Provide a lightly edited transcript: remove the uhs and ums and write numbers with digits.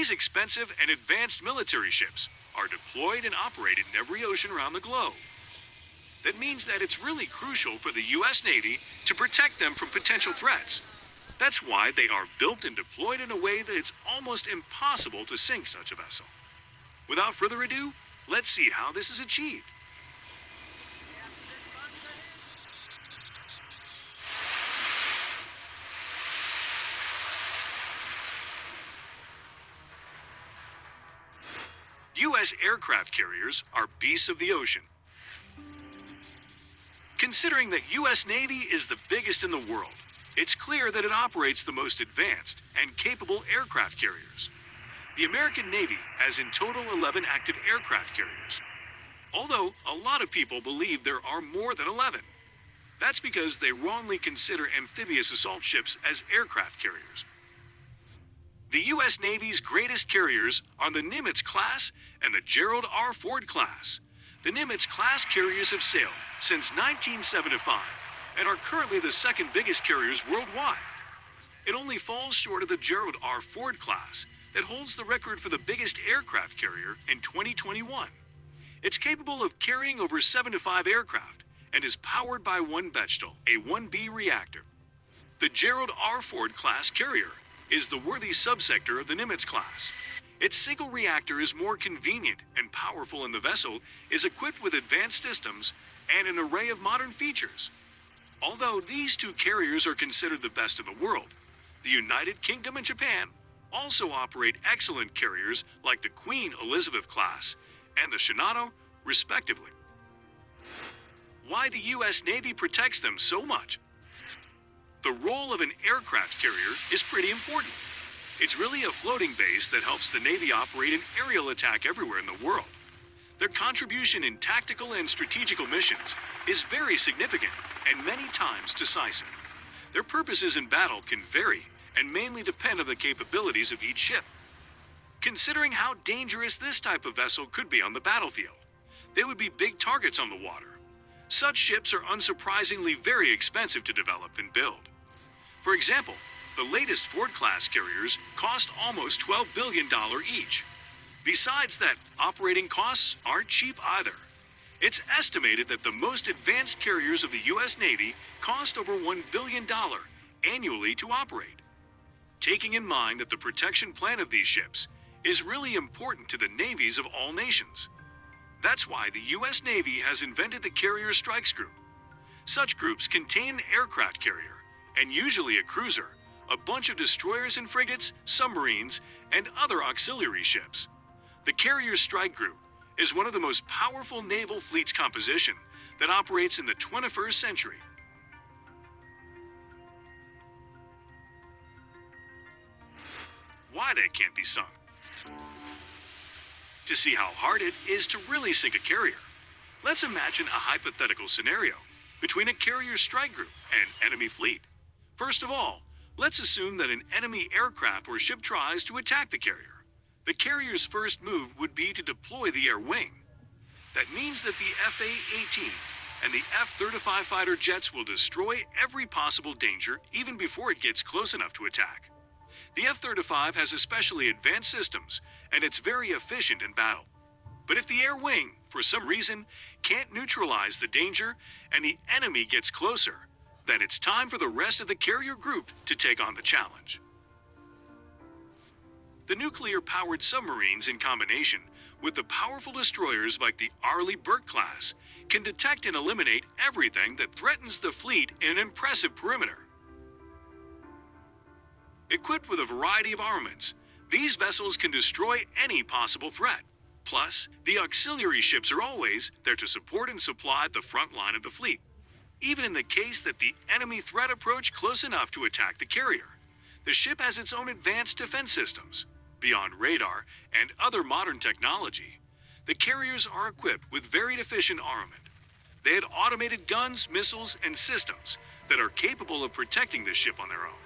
These expensive and advanced military ships are deployed and operated in every ocean around the globe. That means that it's really crucial for the U.S. Navy to protect them from potential threats. That's why they are built and deployed in a way that it's almost impossible to sink such a vessel. Without further ado, let's see how this is achieved. U.S. aircraft carriers are beasts of the ocean. Considering that U.S. Navy is the biggest in the world, it's clear that it operates the most advanced and capable aircraft carriers. The American Navy has in total 11 active aircraft carriers, although a lot of people believe there are more than 11. That's because they wrongly consider amphibious assault ships as aircraft carriers. The U.S. Navy's greatest carriers are the Nimitz class and the Gerald R. Ford class. The Nimitz class carriers have sailed since 1975 and are currently the second biggest carriers worldwide. It only falls short of the Gerald R. Ford class that holds the record for the biggest aircraft carrier in 2021. It's capable of carrying over 75 aircraft and is powered by one Bechtel, a 1B reactor. The Gerald R. Ford class carrier is the worthy subsector of the Nimitz class. Its single reactor is more convenient and powerful, and the vessel is equipped with advanced systems and an array of modern features. Although these two carriers are considered the best in the world, the United Kingdom and Japan also operate excellent carriers like the Queen Elizabeth class and the Shinano, respectively. Why the U.S. Navy protects them so much? The role of an aircraft carrier is pretty important. It's really a floating base that helps the Navy operate an aerial attack everywhere in the world. Their contribution in tactical and strategical missions is very significant and many times decisive. Their purposes in battle can vary and mainly depend on the capabilities of each ship. Considering how dangerous this type of vessel could be on the battlefield, they would be big targets on the water. Such ships are unsurprisingly very expensive to develop and build. For example, the latest Ford-class carriers cost almost $12 billion each. Besides that, operating costs aren't cheap either. It's estimated that the most advanced carriers of the U.S. Navy cost over $1 billion annually to operate. Taking in mind that the protection plan of these ships is really important to the navies of all nations. That's why the U.S. Navy has invented the Carrier Strikes Group. Such groups contain an aircraft carrier, and usually a cruiser, a bunch of destroyers and frigates, submarines, and other auxiliary ships. The Carrier Strike Group is one of the most powerful naval fleets composition that operates in the 21st century. Why they can't be sunk? To see how hard it is to really sink a carrier, let's imagine a hypothetical scenario between a Carrier Strike Group and enemy fleet. First of all, let's assume that an enemy aircraft or ship tries to attack the carrier. The carrier's first move would be to deploy the air wing. That means that the F-A-18 and the F-35 fighter jets will destroy every possible danger even before it gets close enough to attack. The F-35 has especially advanced systems, and it's very efficient in battle. But if the air wing, for some reason, can't neutralize the danger and the enemy gets closer, then it's time for the rest of the carrier group to take on the challenge. The nuclear-powered submarines, in combination with the powerful destroyers like the Arleigh Burke class, can detect and eliminate everything that threatens the fleet in an impressive perimeter. Equipped with a variety of armaments, these vessels can destroy any possible threat. Plus, the auxiliary ships are always there to support and supply the front line of the fleet, even in the case that the enemy threat approach close enough to attack the carrier. The ship has its own advanced defense systems. Beyond radar and other modern technology, the carriers are equipped with very efficient armament. They had automated guns, missiles, and systems that are capable of protecting the ship on their own.